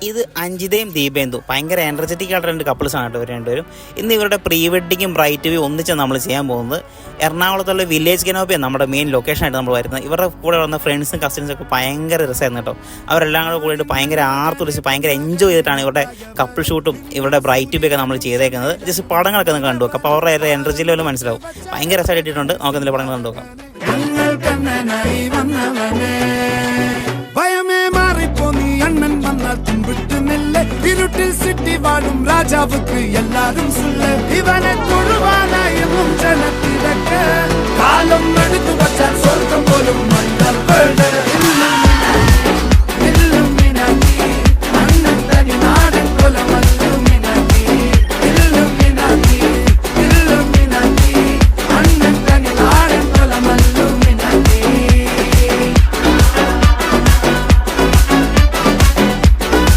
ഇത് അഞ്ജിതയും ദീപേന്ദു ഭയങ്കര എനർജറ്റിക് ആയിട്ട് രണ്ട് കപ്പിൾസാണ് കേട്ടോ ഇവർ രണ്ടുപേരും. ഇന്ന് ഇവരുടെ പ്രീ വെഡിങ്ങും ബ്രൈറ്റ് വ്യൂ ഒന്നിച്ച് നമ്മൾ ചെയ്യാൻ പോകുന്നത്. എറണാകുളത്തുള്ള വില്ലേജ് കനോപ്പിയാണ് നമ്മുടെ മെയിൻ ലൊക്കേഷനായിട്ട് നമ്മൾ വരുന്നത്. ഇവരുടെ കൂടെ വന്ന ഫ്രണ്ട്സും കസിൻസും ഒക്കെ ഭയങ്കര രസമായിരുന്നു കേട്ടോ. അവരെല്ലാം കൂടെ കൂടിയിട്ട് ഭയങ്കര ആർത്തുടിച്ച് ഭയങ്കര എൻജോയ് ചെയ്തിട്ടാണ് ഇവരുടെ കപ്പിൾ ഷൂട്ടും ഇവരുടെ ബ്രൈറ്റ് വ്യൂ ഒക്കെ നമ്മൾ ചെയ്തേക്കുന്നത്. ജസ്റ്റ് പടങ്ങളൊക്കെ നിങ്ങൾക്ക് കണ്ടു നോക്കാം. അപ്പോൾ അവരുടെ എനർജി ലെവൽ മനസ്സിലാവും. ഭയങ്കര രസമായിട്ട് ഇട്ടിട്ടുണ്ട്. നമുക്ക് എന്തെങ്കിലും പടങ്ങൾ കണ്ടു നോക്കാം. இருட்டில் சிட்டி வாழும் ராஜாவுக்கு எல்லாரும் சொல்ல இவனை தொழுவானா என்னும் ஜனத்திடக்க காலம் எடுத்து வச்சால் சொர்க்கம் போலும் மன்னர்